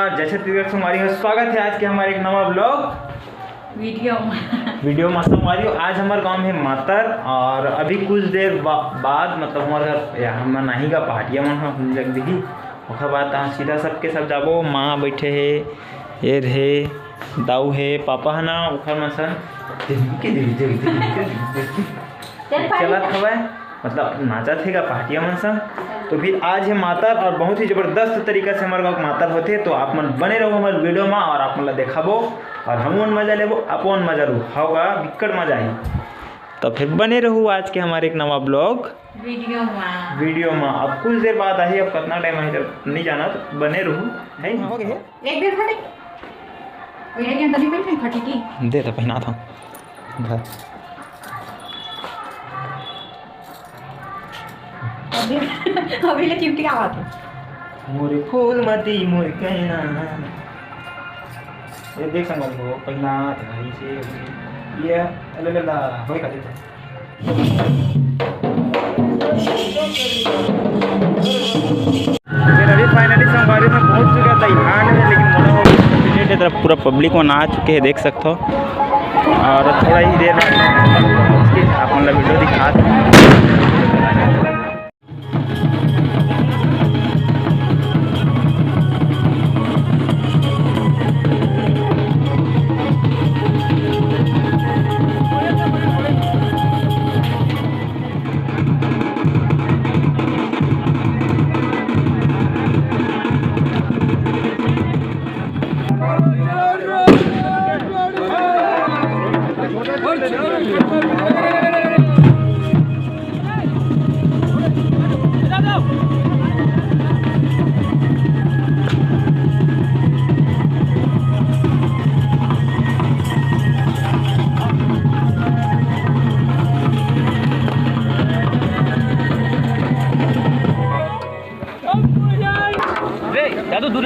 नमस्कार, जैसे हमारी स्वागत है आज के हमारे एक नवा ब्लॉग वीडियो में हमारी। आज हमारे गांव में मातर और अभी कुछ देर बाद मतलब हमारे घर हम नहीं का पार्टिया मन हम लग दी ओखर बाद सीधा सबके सब जाबो। माँ बैठे है, ये रे दाऊ है, पापा है ना ओखर में सन चलत हवा मतलब नाचत है का पार्टिया मन सन। तो फिर आज है मातर और बहुत ही ज़बरदस्त तरीका से हमारे गाँव मातर होते। तो आप मन बने रहो हमारे वीडियो में और आप मन देखाबो और हम मजा लेबो, अपन मजा लो होगा बिकट मजा आई। तो फिर बने रहो आज के हमारे एक नवा ब्लॉग वीडियो में। अब कुछ देर बाद आई, अब कितना टाइम आई नहीं जाना, तो बने रहो है हो गए एक देर खड़े ओए के अंदर नहीं फटी की दे तो पहना था अभी ले चिमटी का बात है मोरे फूल मती मोर कहना ये देख संग को पहना था इसे ये अल्लाह होय का देता अभी फाइनली संगवारी में पहुंच चुका था ईहान में, लेकिन मोनो तरफ पूरा पब्लिक में आ चुके हैं देख सकते हो। और थोड़ा ही देर में अपन लोग वीडियो दिखा तो दूर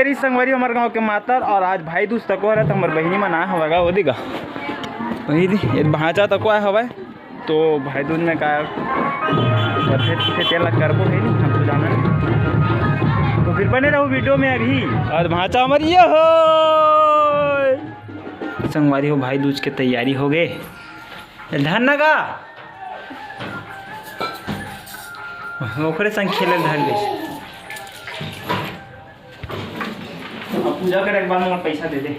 रही संगवारी हमारे गांव के मातर और आज भाई दूज तक रहा तो हमारे बहनी मना होगा वो दिगा वही दी भाचा तक हवा तो भाई दूज में का तेल करबो है नहीं हमको जाना है तो फिर बने रहो वीडियो में अभी। और भाचा हमारी ये हो संगवारी हो भाई दूज के तैयारी हो गए धन नगा ओकरे संग खेले धर गई पूजा करे एक बार मोर पैसा दे दे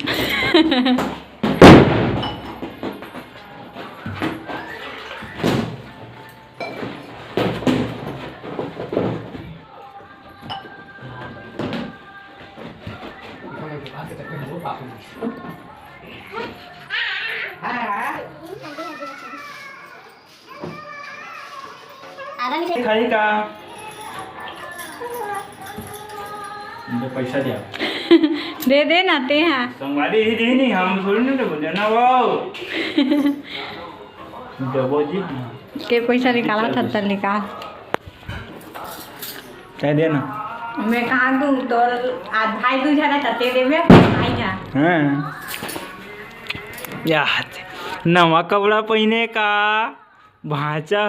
खाई का मुझे पैसा दिया दे दे ना ते हैं संगवारी ही दी नहीं हम थोड़ी नहीं बोले ना वो देवो जी के पैसा निकाला था तब निकाल चाहे देना मैं कहाँ दूँ तो आज भाई दूज है ना ते देवे भाई जा हाँ यार नवा कपड़ा पहने का भाचा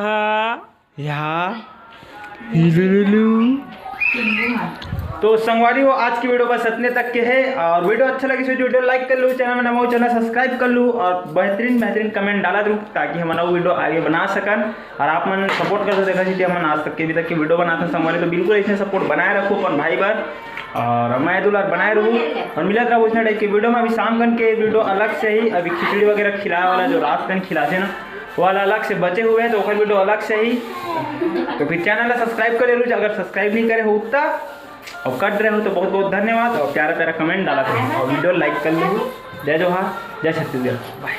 या तो संगवारी हो आज की वीडियो बस इतने तक के है। और वीडियो अच्छा लगे तो वीडियो लाइक कर लो, चैनल में नया हो चैनल सब्सक्राइब कर लो और बेहतरीन कमेंट डाला दूँ ताकि हम नया वीडियो आगे बना सकन। और आप मन सपोर्ट कर देखा थी हम आज तक के अभी तक की वीडियो बनाते संगवारी तो बिल्कुल ऐसे सपोर्ट बनाए रखो अपन भाई बार और मैं दुलार बनाए रहूँ और मिलत रहा उस टाइप की वीडियो में। अभी शाम कन के वीडियो अलग से ही अभी खिचड़ी वगैरह खिलाने वाला जो रात कन खिलाते ना वाला अलग से बचे हुए हैं तो वह वीडियो अलग से ही तो फिर चैनल सब्सक्राइब कर ले अगर सब्सक्राइब नहीं करे हो उतना और कर रहे हो तो बहुत बहुत धन्यवाद और प्यारा प्यारा कमेंट डाला था और वीडियो लाइक कर लो। जय जोहार जय छत्तीसगढ़ बाय।